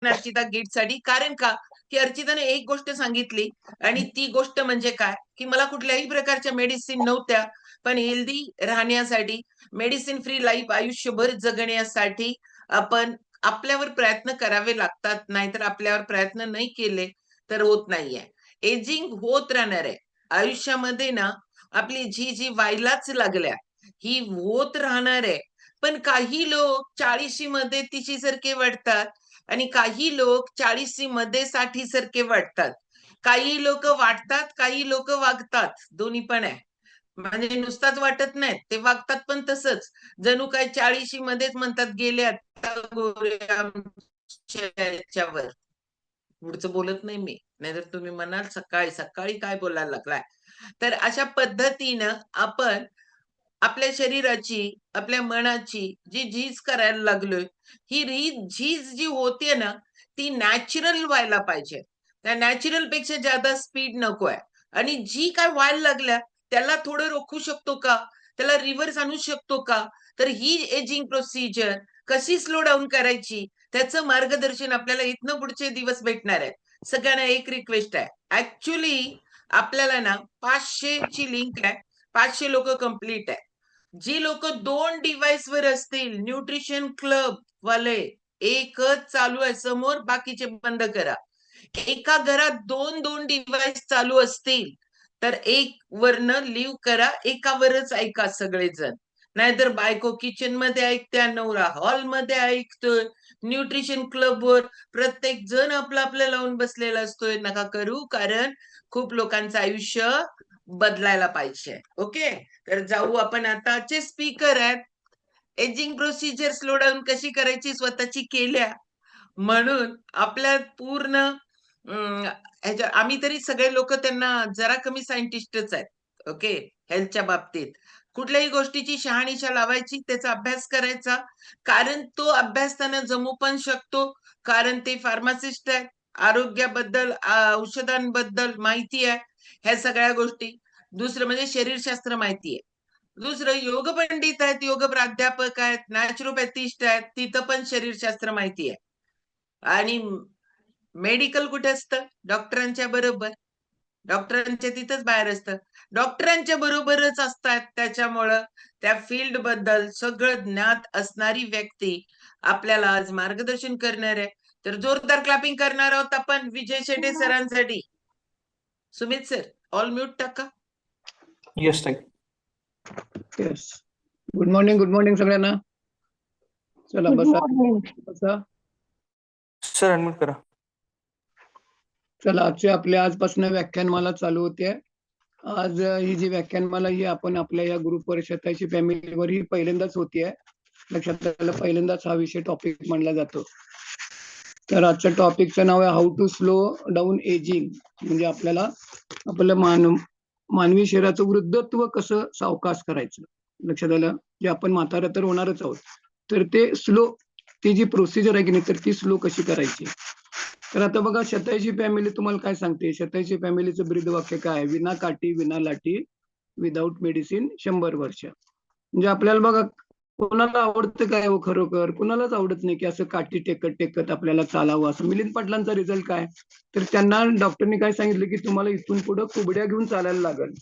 अर्चिता साठी. कारण का की अर्चिताने एक गोष्ट सांगितली आणि ती गोष्ट म्हणजे काय की मला कुठल्याही प्रकारच्या मेडिसिन नव्हत्या, पण हेल्दी राहण्यासाठी, मेडिसिन फ्री लाईफ आयुष्यभर जगण्यासाठी आपण आपल्यावर प्रयत्न करावे लागतात. नाहीतर आपल्यावर प्रयत्न नाही केले तर होत नाहीये. एजिंग होत राहणार आहे आयुष्यामध्ये ना. आपली जी जी व्हायलाच लागल्या ही होत राहणार आहे. पण काही लोक 40शी मध्ये 30 सारखे वाटतात आणि काही लोक 40शी मध्ये 60 सारखे वाटतात. काही लोक वाटतात, काही लोक वागतात, दोन्ही पण आहे. म्हणजे नुसताच वाटत नाहीत, ते वागतात पण तसंच. जणू काय 40शी मध्येच म्हणतात गेले आता गोरे आमच्या याच्यावर. पुढचं बोलत नाही मी, नाहीतर तुम्ही म्हणाल सकाळी सकाळी काय बोलायला लागलाय. तर अशा पद्धतीनं आपण आपल्या शरीराची, आपल्या मनाची जी झीज करायला लागलोय, ही झीज जी होते ना, ती नॅचरल व्हायला पाहिजे. त्या नॅचरल पेक्षा जादा स्पीड नकोय. आणि जी काय व्हायला लागल्या त्याला थोडं रोखू शकतो का, त्याला रिव्हर्स आणू शकतो का, तर ही एजिंग प्रोसिजर कशी स्लो डाऊन करायची त्याचं मार्गदर्शन आपल्याला इथनं पुढचे दिवस भेटणार आहे. सगळ्यांना एक रिक्वेस्ट आहे, ऍक्च्युली आपल्याला ना 500 ची लिंक आहे. 500 लोक कंप्लीट आहे. जी लोक 2 डिव्हाइस वर असतील, न्यूट्रिशन क्लब वाले, एकच चालू आहे समोर, बाकीचे बंद करा. एका घरात 2-2 डिव्हाइस चालू असतील तर एक वरनं लिव्ह करा, एकावरच ऐका सगळेजण. नाहीतर बायको किचन मध्ये ऐकत्या, नवरा हॉल मध्ये ऐकतोय, न्यूट्रिशन क्लब वर प्रत्येक जण आपलं आपलं लावून बसलेला असतोय. नका करू, कारण खूप लोकांचं आयुष्य बदलायला पाहिजे. ओके, तर जाऊ आपण. आताचे स्पीकर आहेत, एजिंग प्रोसिजर स्लो डाऊन कशी करायची स्वतःची केल्या, म्हणून आपल्या पूर्ण आम्ही तरी सगळे लोक त्यांना जरा कमी सायंटिस्टच आहेत. ओके, हेल्थच्या बाबतीत कुठल्याही गोष्टीची शहानिशा लावायची, त्याचा अभ्यास करायचा, कारण तो अभ्यास त्यांना जमू पण शकतो, कारण ते फार्मासिस्ट आहेत, आरोग्याबद्दल औषधांबद्दल माहिती आहे, ह्या सगळ्या गोष्टी. दुसरं म्हणजे शरीरशास्त्र माहिती आहे. दुसरं योग पंडित आहेत, योग प्राध्यापक आहेत, नॅचरोपॅथिस्ट आहेत, तिथं पण शरीरशास्त्र माहिती आहे. आणि मेडिकल कुठे असतं, डॉक्टरांच्या बरोबर. डॉक्टरांच्या तिथंच बाहेर असतं, डॉक्टरांच्या बरोबरच असतात. त्याच्यामुळं त्या फील्ड बद्दल सगळं ज्ञात असणारी व्यक्ती आपल्याला आज मार्गदर्शन करणार आहे. तर जोरदार क्लॅपिंग करणार आहोत आपण विजय शेटे सरांसाठी. सुमित सर, ऑल म्यूट टाका. येस ताई. येस. गुड मॉर्निंग सगळ्यांना. चला बसा. सर अनम्यूट करा. चला, आजपासून व्याख्यानमाला चालू होते. आज ही जी व्याख्यानमाला ही आपण आपल्या या ग्रुपवर शतायची फॅमिलीवर ही पहिल्यांदाच होतीये. लक्षात आलं, पहिल्यांदाच हा विषय टॉपिक मांडला जातो. तर आजच्या टॉपिकचं नाव आहे how to slow down ageing. म्हणजे आपल्याला आपलं मानवी शरीराचं वृद्धत्व कसं सावकाश करायचं. लक्षात आलं, जे आपण म्हातारं तर होणारच आहोत, तर ते स्लो, ती जी प्रोसिजर आहे की नाही, तर ती स्लो कशी करायची. तर आता बघा, शतायची फॅमिली तुम्हाला काय सांगते. शतायची फॅमिलीचं ब्रीद वाक्य काय आहे, विना काठी विना लाठी विदाऊट मेडिसिन 100 वर्ष. म्हणजे आपल्याला बघा, कोणाला आवडतं काय हो, खरोखर कोणालाच आवडत नाही की असं काठी टेकत टेकत आपल्याला चालावं. असं मिलिंद पाटलांचा रिझल्ट काय, तर त्यांना डॉक्टरनी काय सांगितलं की तुम्हाला इथून पुढे कुबड्या घेऊन चालायला लागेल.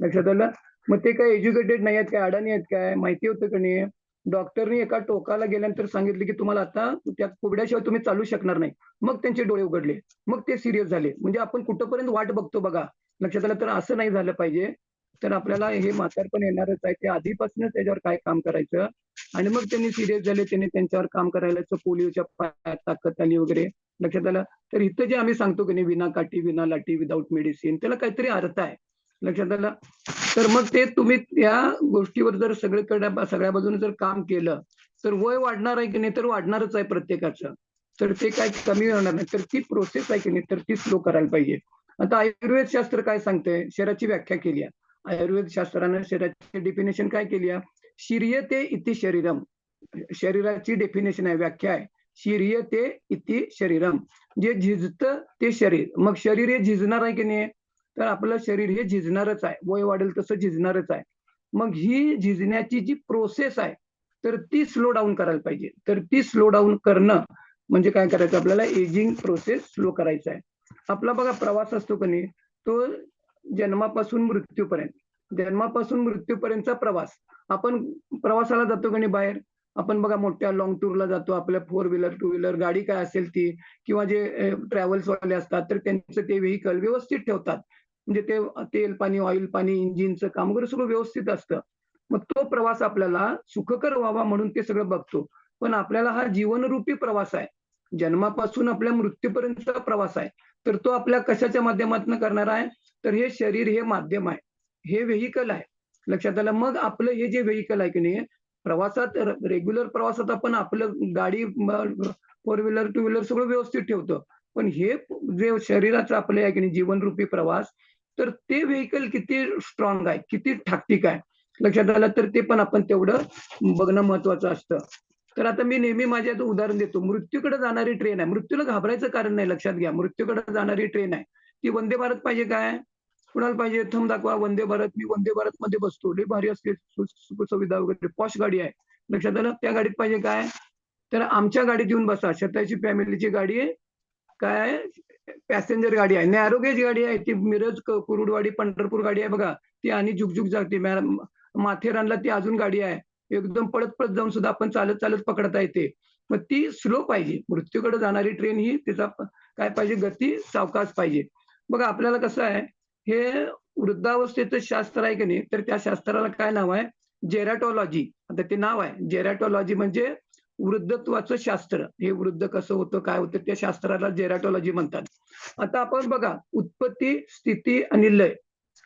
लक्षात आलं. मग ते काय एज्युकेटेड नाही आहेत काय, अडाणी आहेत काय, माहिती होतं का नाही. डॉक्टरनी एका टोकाला गेल्यानंतर सांगितलं की तुम्हाला आता त्या कुबड्याशिवाय तुम्ही चालू शकणार नाही. मग त्यांचे डोळे उघडले, मग ते सिरियस झाले. म्हणजे आपण कुठंपर्यंत वाट बघतो बघा. लक्षात आलं. तर असं नाही झालं पाहिजे. तर आपल्याला हे म्हातारपण येणारच आहे, ते आधीपासूनच त्याच्यावर काय काम करायचं. आणि मग त्यांनी सिरियस झाले, त्यांनी त्यांच्यावर काम करायला पोलिओच्या पायात ताकद आली वगैरे. लक्षात आलं. तर इथं जे आम्ही सांगतो की नाही, विना काठी विना लाठी विदाऊट मेडिसिन, त्याला काहीतरी अर्थ आहे. लक्षात आलं. तर मग ते तुम्ही त्या गोष्टीवर जर सगळ्या बाजूने जर काम केलं तर वय वाढणार आहे की नाही, तर वाढणारच आहे प्रत्येकाचं. तर ते काय कमी होणार नाही. तर ती प्रोसेस आहे की नाही, तर ती स्लो करायला पाहिजे. आता आयुर्वेद शास्त्र काय सांगतंय, शरीराची व्याख्या केली आहे. आयुर्वेद शास्त्रानं शरीराची डेफिनेशन काय केली आहे, शिर्यते इति शरीरम. शरीराची डेफिनेशन आहे, व्याख्या आहे, शिर्यते इति शरीरम, जे झिजतं ते शरीर. मग शरीर हे झिजणार आहे की नाही, तर आपलं शरीर हे झिजणारच आहे, वय वाढेल तसं झिजणारच आहे. मग ही झिजण्याची जी प्रोसेस आहे तर ती स्लो डाऊन करायला पाहिजे. तर ती स्लो डाऊन करणं म्हणजे काय करायचं आपल्याला एजिंग प्रोसेस स्लो करायचा आहे. आपला बघा प्रवास असतो की नाही, तो जन्मापासून मृत्यूपर्यंतचा प्रवास. आपण प्रवासाला जातो की नाही बाहेर, आपण बघा मोठ्या लॉंग टूरला जातो, आपल्या 4 व्हीलर 2 व्हीलर गाडी काय असेल ती, किंवा जे ट्रॅव्हल्स वाले असतात तर त्यांचं ते व्हेइकल व्यवस्थित ठेवतात. म्हणजे ते तेल पाणी, ऑइल पाणी, इंजिनचं काम वगैरे सगळं व्यवस्थित असतं. मग तो प्रवास आपल्याला सुखकर व्हावा म्हणून ते सगळं बघतो. पण आपल्याला हा जीवनरूपी प्रवास आहे, जन्मापासून आपल्या मृत्यूपर्यंतचा प्रवास आहे. तर तो आपल्या कशाच्या माध्यमातून करणार आहे, तर हे शरीर हे माध्यम आहे, हे व्हेइकल आहे. लक्षात आलं. मग आपलं हे जे व्हेइकल आहे की नाही, प्रवासात रेग्युलर प्रवासात आपण आपलं गाडी 4 व्हीलर 2 व्हीलर सगळं व्यवस्थित ठेवतो. पण हे जे शरीराचं आपलं आहे की नाही जीवनरूपी प्रवास, तर ते व्हेइकल किती स्ट्रॉंग आहे, किती ठाकठीक आहे. लक्षात आलं. तर ते पण आपण तेवढं बघणं महत्वाचं असतं. तर आता मी नेहमी माझ्या इथं उदाहरण देतो. मृत्यूकडे जाणारी ट्रेन आहे. मृत्यूला घाबरायचं कारण नाही, लक्षात घ्या. मृत्यूकडे जाणारी ट्रेन आहे. ती वंदे भारत पाहिजे काय? कुणाला पाहिजे? थंब दाखवा. वंदे भारत. मी वंदे भारतमध्ये बसतो. लय भारी असते, सुखसुविधा वगैरे, पॉश गाडी आहे. लक्षात आलं. त्या गाडीत पाहिजे काय? तर आमच्या गाडीत येऊन बसा. 27 फॅमिलीची गाडी आहे. काय पॅसेंजर गाडी आहे, नॅरो गेज गाडी आहे. ती मिरज, कुरुडवाडी, पंढरपूर गाडी आहे बघा. ती आणि झुकझुक जाते. माथेरानला ती अजून गाडी आहे. एकदम पळत पळत जाऊन सुद्धा आपण चालत चालत पकडता येते. मग ती स्लो पाहिजे. मृत्यूकडे जाणारी ट्रेन ही तिचा काय पाहिजे, गती सावकाश पाहिजे. बघा आपल्याला कसं आहे, हे वृद्धावस्थेचं शास्त्र आहे की नाही, तर त्या शास्त्राला काय नाव आहे, जेरॅटॉलॉजी. आता ते नाव आहे जेरॅटॉलॉजी, म्हणजे वृद्धत्वाचं शास्त्र. हे वृद्ध कसं होतं, काय होतं, त्या शास्त्राला जेरॅटॉलॉजी म्हणतात. आता आपण बघा, उत्पत्ती, स्थिती आणि लय.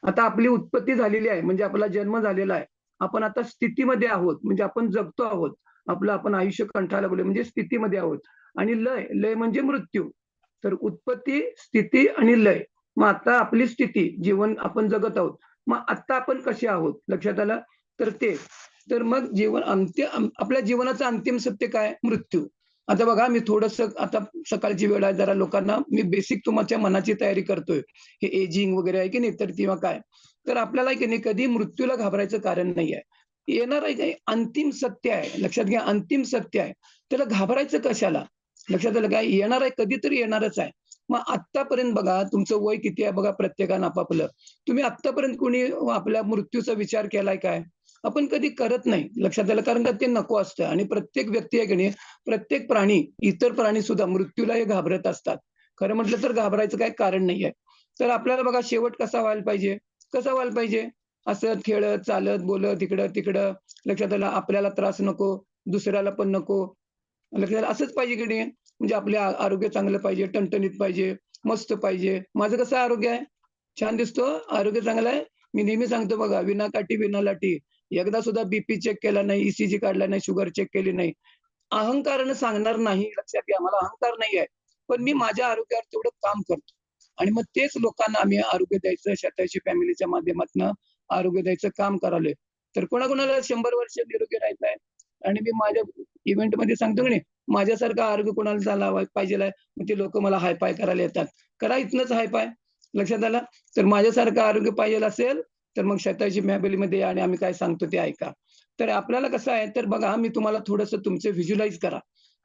आता आपली उत्पत्ती झालेली आहे, म्हणजे आपला जन्म झालेला आहे. आपण आता स्थितीमध्ये आहोत, म्हणजे आपण जगतो आहोत. आपण आयुष्य कंठाला बोलले म्हणजे स्थितीमध्ये आहोत. आणि लय, लय म्हणजे मृत्यू. तर उत्पत्ती, स्थिती आणि लय. मग आता आपली स्थिती, जीवन आपण जगत आहोत. मग आता आपण कसे आहोत, लक्षात आलं. तर ते, तर मग आपल्या जीवनाचं अंतिम सत्य काय, मृत्यू. आता बघा, मी थोडंसं आता सकाळची वेळ आहे, जरा लोकांना मी बेसिक तुमच्या मनाची तयारी करतोय. हे एजिंग वगैरे आहे की नाही, तर किंवा काय. तर आपल्याला की नाही कधी मृत्यूला घाबरायचं कारण नाही आहे. येणार आहे काही अंतिम सत्य आहे, लक्षात घ्या. अंतिम सत्य आहे, त्याला घाबरायचं कशाला. लक्षात आलं काय, येणार आहे, कधीतरी येणारच आहे. मग आत्तापर्यंत बघा, तुमचं वय किती आहे बघा, प्रत्येकानं आपापलं. तुम्ही आत्तापर्यंत कोणी आपल्या मृत्यूचा विचार केलाय काय? आपण कधी करत नाही, लक्षात आलं. कारण का ते नको असतं. आणि प्रत्येक व्यक्ती आहे की नाही, प्रत्येक प्राणी, इतर प्राणी सुद्धा मृत्यूला हे घाबरत असतात. खरं म्हटलं तर घाबरायचं काही कारण नाहीये. तर आपल्याला बघा शेवट कसा व्हायला पाहिजे, कसा व्हायला पाहिजे, असं खेळत, चालत, बोलत, इकडं तिकडं. लक्षात आलं. आपल्याला त्रास नको, दुसऱ्याला पण नको. लक्षात आलं. असंच पाहिजे की नाही, म्हणजे आपले आरोग्य चांगलं पाहिजे, टणटणीत पाहिजे, मस्त पाहिजे. माझं कसं आरोग्य आहे, छान दिसतो, आरोग्य चांगलं आहे. मी नेहमी सांगतो बघा, विना काठी विना लाठी. एकदा सुद्धा बीपी चेक केला नाही, ईसीजी काढला नाही, शुगर चेक केली नाही. अहंकारानं सांगणार नाही, लक्षात घ्या. मला अहंकार नाही आहे. पण मी माझ्या आरोग्यावर तेवढं काम करतो. आणि मग तेच लोकांना आम्ही आरोग्य द्यायचं, 27 फॅमिलीच्या माध्यमातून आरोग्य द्यायचं काम करायलोय. तर कोणाकोणाला 100 वर्ष निरोगी राहायचं आहे. आणि मी माझ्या इव्हेंटमध्ये सांगतो की नाही, माझ्यासारखं आरोग्य कोणाला झाला पाहिजे, मग ते लोक मला हाय-पाय करायला येतात. करा इथनंच हाय-पाय, लक्षात आलं. तर माझ्यासारखं आरोग्य पाहिजे असेल तर मग 27 फॅमिलीमध्ये या आणि आम्ही काय सांगतो ते ऐका. तर आपल्याला कसं आहे, तर बघा मी तुम्हाला थोडंसं तुमचं व्हिज्युअलाइज करा.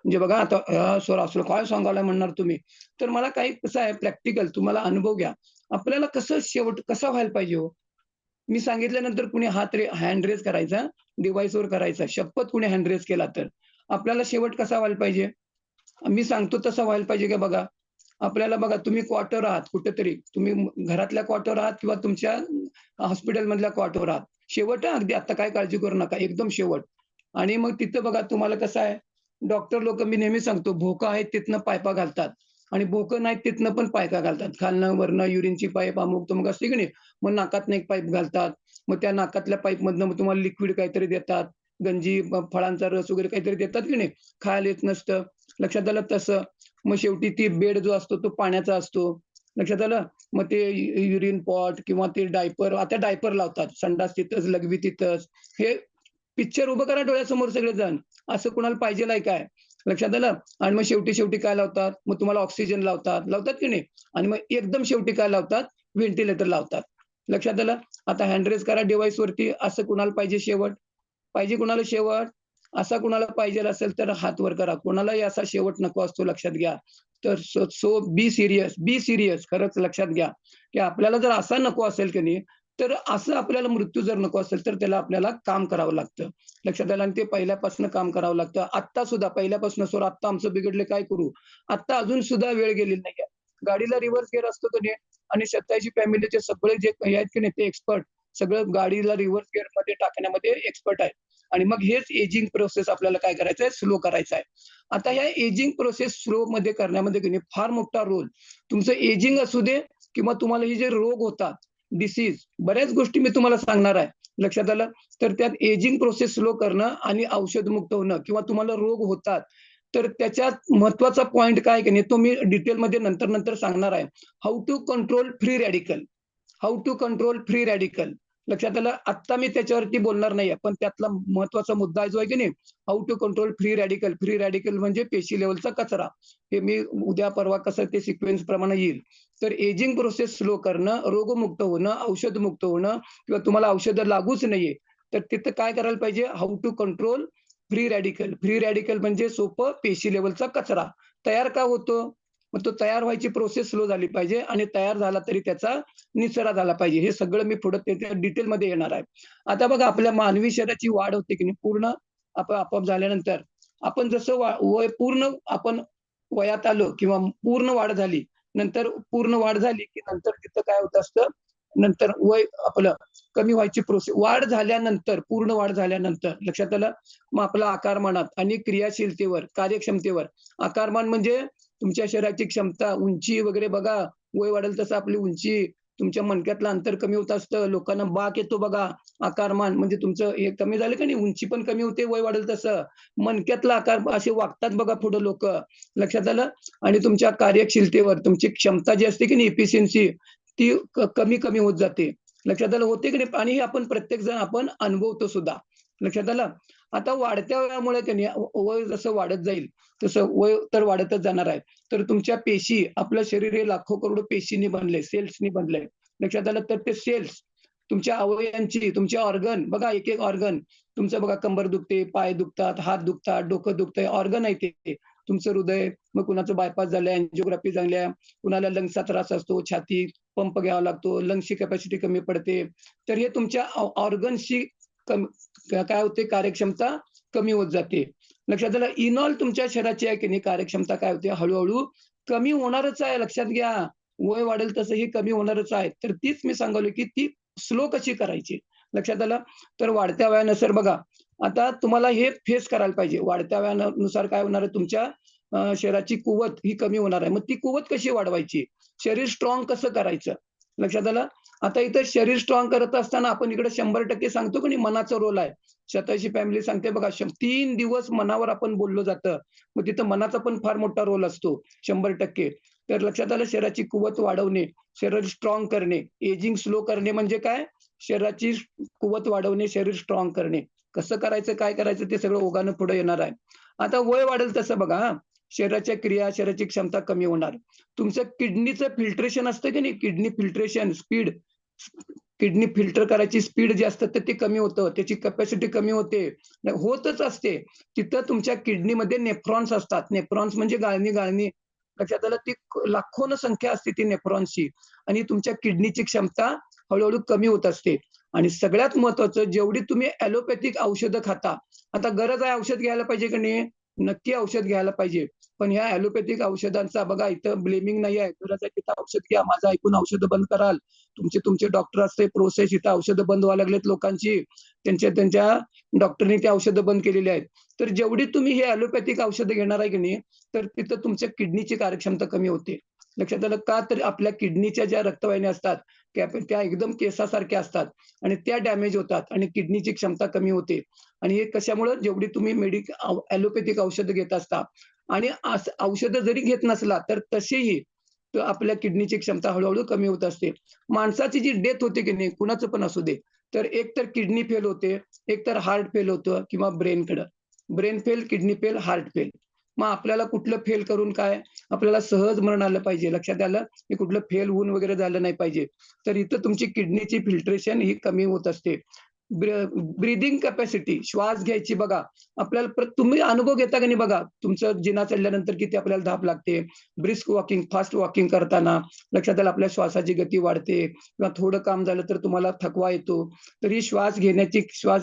म्हणजे बघा आता सर असलं काय सांगायला म्हणणार तुम्ही. तर मला काही कसं आहे, प्रॅक्टिकल तुम्हाला अनुभव घ्या. आपल्याला कसं शेवट कसा व्हायला पाहिजे हो. मी सांगितल्यानंतर कुणी हँड रेज करायचा, डिव्हाइसवर करायचा. शपथ कुणी हँड रेज केला तर. आपल्याला शेवट कसा व्हायला पाहिजे, मी सांगतो तसं व्हायला पाहिजे का बघा. आपल्याला बघा, तुम्ही क्वार्टर आहात कुठेतरी, तुम्ही घरातल्या क्वार्टर आहात किंवा तुमच्या हॉस्पिटलमधल्या क्वार्टर आहात. शेवट अगदी आता काय काळजी करू नका, एकदम शेवट. आणि मग तिथं बघा तुम्हाला कसं आहे, डॉक्टर लोक मी नेहमी सांगतो, भोकं आहेत तिथनं पायपा घालतात. आणि भोकं नाहीत तिथनं पण पायपा घालतात. खालनं वरनं युरिनची पाईप अमुक तमुक असते की नाही, मग नाकातनं एक पाईप घालतात. मग त्या नाकातल्या पाईपमधनं मग तुम्हाला लिक्विड काहीतरी देतात. गंजी, फळांचा रस वगैरे काहीतरी देतात की नाही, खायला येत नसतं. लक्षात आलं तसं. मग शेवटी ती बेड जो असतो तो पाण्याचा असतो. लक्षात आलं. मग ते युरिन पॉट किंवा ते डायपर, आता डायपर लावतात. संडास तिथंच, लघवी तिथंच. हे पिक्चर उभं करा डोळ्यासमोर सगळेजण. असं कुणाला पाहिजेल काय, लक्षात आलं. आणि मग शेवटी काय लावतात, मग तुम्हाला ऑक्सिजन लावतात की नाही. आणि मग एकदम शेवटी काय लावतात, व्हेंटिलेटर लावतात. लक्षात आलं. आता हँड रेज करा डिव्हाइस वरती. असं कुणाला पाहिजे शेवट, पाहिजे कुणाला शेवट. असा कुणाला पाहिजे असेल तर हात वर करा. कोणालाही असा शेवट नको असतो लक्षात घ्या. तर सो बी सीरियस खरंच लक्षात घ्या, की आपल्याला जर असा नको असेल की नाही, तर असं आपल्याला मृत्यू जर नको असेल, तर त्याला आपल्याला काम करावं लागतं. लक्षात आलं आणि ते पहिल्यापासून काम करावं लागतं. आत्ता सुद्धा पहिल्यापासून सर आत्ता आमचं बिघडलं काय करू? आत्ता अजून सुद्धा वेळ गेलेली नाहीये. गाडीला रिव्हर्स गिअर असतो की नाही आणि 87 फॅमिलीचे सगळे जे काही आहेत की नाही ते एक्सपर्ट सगळं गाडीला रिव्हर्स गिअरमध्ये टाकण्यामध्ये एक्सपर्ट आहेत. आणि मग हेच एजिंग प्रोसेस आपल्याला काय करायचं आहे, स्लो करायचा आहे. आता या एजिंग प्रोसेस स्लोमध्ये करण्यामध्ये की नाही फार मोठा रोल तुमचं एजिंग असू दे किंवा तुम्हाला हे जे रोग होतात, डिसीज बऱ्याच गोष्टी मी तुम्हाला सांगणार आहे. लक्षात आलं? तर त्यात एजिंग प्रोसेस स्लो करणं आणि औषधमुक्त होणं किंवा तुम्हाला रोग होतात, तर त्याच्यात महत्त्वाचा पॉइंट काय की नाही तो मी डिटेलमध्ये नंतर सांगणार आहे. How to control free radical. How to control free radical. लक्षात आलं? आत्ता मी त्याच्यावरती बोलणार नाहीये, पण त्यातला महत्त्वाचा मुद्दा जो आहे की नाही, how to control free radical. Free radical म्हणजे पेशी लेव्हलचा कचरा. हे मी उद्या परवा कसं ते सिक्वेन्स प्रमाणे येईल. तर एजिंग प्रोसेस स्लो करणं, रोगमुक्त होणं, औषधमुक्त होणं किंवा तुम्हाला औषधं लागूच नाहीये. तर तिथं काय करायला पाहिजे? How to control free radical. Free radical म्हणजे सोपं पेशी लेव्हलचा कचरा. तयार का होतो? मग तो तयार व्हायची प्रोसेस स्लो झाली पाहिजे आणि तयार झाला तरी त्याचा निचरा झाला पाहिजे. हे सगळं मी पुढे त्याच्या डिटेलमध्ये येणार आहे. आता बघा आपल्या मानवी शरीराची वाढ होते की नाही पूर्ण आपोआप झाल्यानंतर आपण जसं वय पूर्ण आपण वयात आलो किंवा पूर्ण वाढ झाली, नंतर पूर्ण वाढ झाली की नंतर तिथं काय होत असतं, नंतर वय आपलं कमी व्हायची प्रोसेस वाढ झाल्यानंतर, पूर्ण वाढ झाल्यानंतर लक्षात आलं? मग आपल्या आकारमानात आणि क्रियाशीलतेवर, कार्यक्षमतेवर आकारमान म्हणजे तुमच्या शरीराची क्षमता, उंची वगैरे बघा, वय वाढेल तसं आपली उंची, तुमच्या मणक्यातलं अंतर कमी होत असतं. लोकांना बाक येतो बघा. आकारमान म्हणजे तुमचं हे कमी झालं का नाही, उंची पण कमी होते वय वाढेल तसं. मणक्यातला आकार असे वागतात बघा पुढे लोकं. लक्षात आलं? आणि तुमच्या कार्यशीलतेवर तुमची क्षमता जी असते की नाही एफिशियन्सी ती कमी-कमी होत जाते. लक्षात आलं? होते की नाही? आणि हे आपण प्रत्येक जण आपण अनुभवतो सुद्धा. लक्षात आलं? आता वाढत्या वयामुळे की नाही वय जसं वाढत जाईल, तसं वय तर वाढतच जाणार आहे. तर तुमच्या पेशी, आपलं शरीर हे लाखो करोडो पेशींनी बनलंय, सेल्सनी बनलंय. लक्षात आलं? तर ते सेल्स तुमच्या अवयवांची, तुमचे ऑर्गन बघा एक-एक ऑर्गन तुमचं बघा कंबर दुखते, पाय दुखतात, हात दुखतात, डोकं दुखतंय, ऑर्गन आहे ते. तुमचं हृदय, मग कुणाचं बायपास झालंय, अँजिओग्राफी झाल्या, कुणाला लंग्सचा त्रास असतो, छाती पंप घ्यावा लागतो, लंग्सची कॅपॅसिटी कमी पडते. तर हे तुमच्या ऑर्गन्सची काय होते कार्यक्षमता कमी होत जाते. लक्षात आलं? इनॉल तुमच्या शरीराची आहे की नाही कार्यक्षमता काय होते हळू-हळू कमी होणारच आहे लक्षात घ्या. वय वाढेल तसं ही कमी होणारच आहे. तर तीच मी सांगालोय की ती स्लो कशी करायची? लक्षात आलं? तर वाढत्या वयानुसार बघा, आता तुम्हाला हे फेस करायला पाहिजे. वाढत्या वयानुसार काय होणार आहे तुमच्या शरीराची कुवत ही कमी होणार आहे. मग ती कुवत कशी वाढवायची? शरीर स्ट्रॉंग कसं करायचं? लक्षात आलं? आता इथं शरीर स्ट्रॉंग करत असताना आपण इकडे 100% सांगतो की नाही मनाचा रोल आहे. स्वतःची फॅमिली सांगते बघा 3 दिवस मनावर आपण बोललं जातं. मग तिथं मनाचा पण फार मोठा रोल असतो 100%. तर लक्षात आलं शरीराची कुवत वाढवणे, शरीर स्ट्रॉंग करणे, एजिंग स्लो करणे म्हणजे काय? शरीराची कुवत वाढवणे, शरीर स्ट्रॉंग करणे. कसं करायचं, काय करायचं ते सगळं ओघानं पुढे येणार आहे. आता वय वाढेल तसं बघा हां, शरीराच्या क्रिया, शरीराची क्षमता कमी होणार. तुमचं किडनीचं फिल्ट्रेशन असतं की नाही, kidney filtration speed, kidney filter करायची स्पीड जी असतं तर ते कमी होतं. त्याची कॅपॅसिटी कमी होते. होतच असते. तिथं तुमच्या किडनीमध्ये नेफ्रॉन्स असतात. नेफ्रॉन्स म्हणजे गाळणी. लक्षात आलं? ती लाखोनं संख्या असते ती नेफ्रॉन्सची आणि तुमच्या किडनीची क्षमता हळू कमी होत असते. आणि सगळ्यात महत्त्वाचं जेवढी तुम्ही ॲलोपॅथिक औषधं खाता, आता गरज आहे औषध घ्यायला पाहिजे की नाही? नक्की औषध घ्यायला पाहिजे. पण ह्या ॲलोपॅथिक औषधांचा बघा इथं ब्लेमिंग नाही आहे. गरज आहे तिथं औषध घ्या. माझं ऐकून औषधं बंद कराल. तुमचे डॉक्टर असते प्रोसेस इथं औषधं बंद व्हायला लागलेत लोकांची. त्यांच्या डॉक्टरनी ती औषधं बंद केलेली आहेत. तर जेवढी तुम्ही हे ॲलोपॅथिक औषधं घेणार आहे की नाही, तर तिथं तुमच्या किडनीची कार्यक्षमता कमी होते. लक्षात आलं का? तर आपल्या किडनीच्या ज्या रक्तवाहिन्या असतात, त्या एकदम केसासारख्या असतात आणि त्या डॅमेज होतात आणि किडनीची क्षमता कमी होते. आणि हे कशामुळं जेवढी तुम्ही ॲलोपॅथिक औषधं घेत असता आणि औषधं जरी घेत नसला, तर तशीही तर आपल्या किडनीची क्षमता हळू कमी होत असते. माणसाची जी डेथ होते की नाही, कुणाचं पण असू दे, तर एक तर किडनी फेल होते, एक तर हार्ट फेल होतं किंवा ब्रेनकडं. Brain fail, kidney fail, heart fail. मग आपल्याला कुठलं फेल करून काय? आपल्याला सहज मरण आलं पाहिजे. लक्षात आलं? की कुठलं फेल होऊन वगैरे झालं नाही पाहिजे. तर इथं तुमची किडनीची फिल्ट्रेशन ही कमी होत असते. ब्रिदिंग कॅपॅसिटी, श्वास घ्यायची बघा. आपल्याला तुम्ही अनुभव घेता का नाही बघा, तुमचं जिना चढल्यानंतर किती आपल्याला धाप लागते. ब्रिस्क वॉकिंग, फास्ट वॉकिंग करताना लक्षात आलं आपल्या श्वासाची गती वाढते किंवा थोडं काम झालं तर तुम्हाला थकवा येतो. तर ही श्वास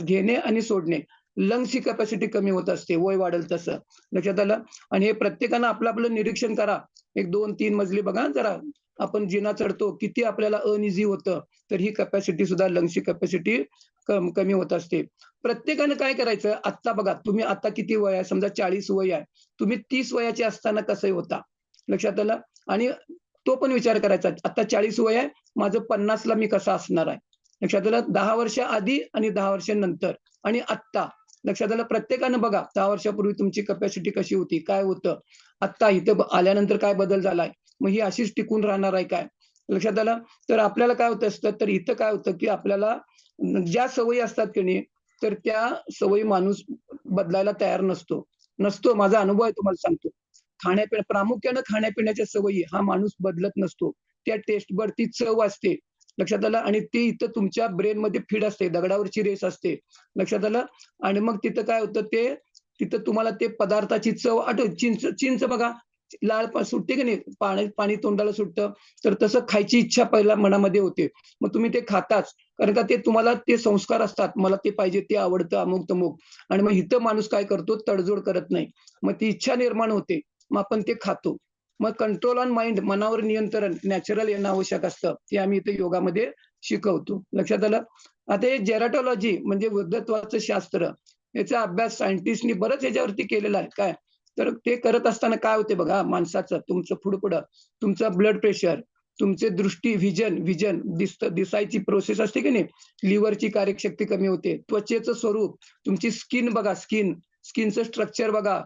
घेणे आणि सोडणे, लंग्सची कॅपॅसिटी कमी होत असते वय वाढेल तसं. लक्षात आलं? आणि हे प्रत्येकानं आपलं निरीक्षण करा. एक 2-3 मजली बघा जरा. आपण जिना चढतो, किती आपल्याला अनइझी होतं. तर ही कॅपॅसिटी सुद्धा लंग्सची कॅपॅसिटी कमी होत असते. प्रत्येकानं काय करायचं, आत्ता बघा तुम्ही आता किती वय आहे, समजा 40 वय आहे. तुम्ही 30 वयाचे असताना कसं होता? लक्षात आलं? आणि तो पण विचार करायचा. आता 40 वय आहे, माझं 50 ला मी कसा असणार आहे? लक्षात आलं? 10 वर्ष आधी आणि 10 वर्षानंतर आणि आत्ता. लक्षात आलं? प्रत्येकानं बघा 10 वर्षापूर्वी तुमची कॅपॅसिटी कशी होती? काय होतं? आत्ता इथं आल्यानंतर काय बदल झालाय? मग ही अशीच टिकून राहणार आहे काय? लक्षात आलं? तर आपल्याला काय होत असतं, तर इथं काय होतं, की आपल्याला ज्या सवयी असतात की नाही, तर त्या सवयी माणूस बदलायला तयार नसतो. माझा अनुभव आहे तुम्हाला सांगतो. प्रामुख्यानं खाण्यापिण्याच्या सवयी हा माणूस बदलत नसतो. त्या टेस्ट बड ती चव असते. लक्षात आलं? आणि ती इथं तुमच्या ब्रेनमध्ये फीड असते. दगडावरची रेस असते. लक्षात आलं? आणि मग तिथं काय होतं तिथं तुम्हाला ते पदार्थाची चव चिंच बघा, लाळ सुटते की नाही, पाणी तोंडाला सुटतं. तर तसं खायची इच्छा पहिला मनामध्ये होते. मग तुम्ही ते खाताच. कारण का ते तुम्हाला ते संस्कार असतात. मला ते पाहिजे, ते आवडतं, अमुक-तमुक. आणि मग इथं माणूस काय करतो, तडजोड करत नाही. मग ती इच्छा निर्माण होते. मग आपण ते खातो. मग कंट्रोल ऑन माइंड, मनावर नियंत्रण नॅचरल येणं आवश्यक असतं. ते आम्ही इथे योगामध्ये शिकवतो. लक्षात आलं? आता हे जेरॅटॉलॉजी म्हणजे वृद्धत्वाचं शास्त्र, याचा अभ्यास सायंटिस्टनी बरंच याच्यावरती केलेला आहे. काय? तर ते करत असताना काय होते बघा, माणसाचं तुमचं पुढं तुमचं ब्लड प्रेशर, तुमचे दृष्टी, व्हिजन दिसायची प्रोसेस असते की नाही, लिव्हरची कार्यशक्ती कमी होते. त्वचेचं स्वरूप, तुमची स्किन बघा, स्किनचं स्ट्रक्चर बघा,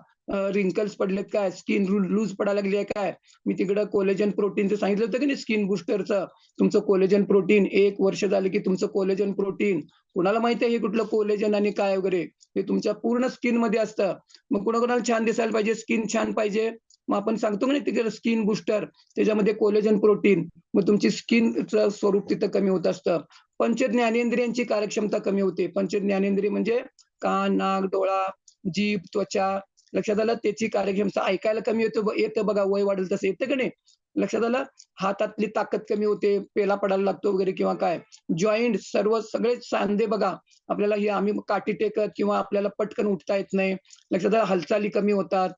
रिंकल्स पडलेत काय, स्किन लूज पडायला लागली आहे काय. मी तिकडं कोलेजन प्रोटीनचं सांगितलं होतं की नाही, स्किन बुस्टरचं. तुमचं कोलेजन प्रोटीन 1 वर्ष झालं की तुमचं कोलेजन प्रोटीन, कुणाला माहिती आहे हे कुठलं कोलेजन आणि काय वगैरे, हे तुमच्या पूर्ण स्किनमध्ये असतं. मग कुणाकुणाला छान दिसायला पाहिजे, स्किन छान पाहिजे, मग आपण सांगतो की नाही तिकडे स्किन बुस्टर, त्याच्यामध्ये कोलेजन प्रोटीन. मग तुमची स्किनचं स्वरूप तिथं कमी होत असतं. पंच ज्ञानेंद्रियांची कार्यक्षमता कमी होते. पंच ज्ञानेंद्रिय म्हणजे कान, नाक, डोळा, जीभ, त्वचा. लक्षात आलं? त्याची कार्यक्षमता ऐकायला कमी येतं बघा, वय वाढेल तसं येतं की नाही? लक्षात आलं? हातातली ताकद कमी होते, पेला पडायला लागतो वगैरे किंवा काय. जॉइंट सगळे सांधे बघा, आपल्याला हे आम्ही काठी टेकत किंवा आपल्याला पटकन उठता येत नाही. लक्षात आलं? हालचाली कमी होतात.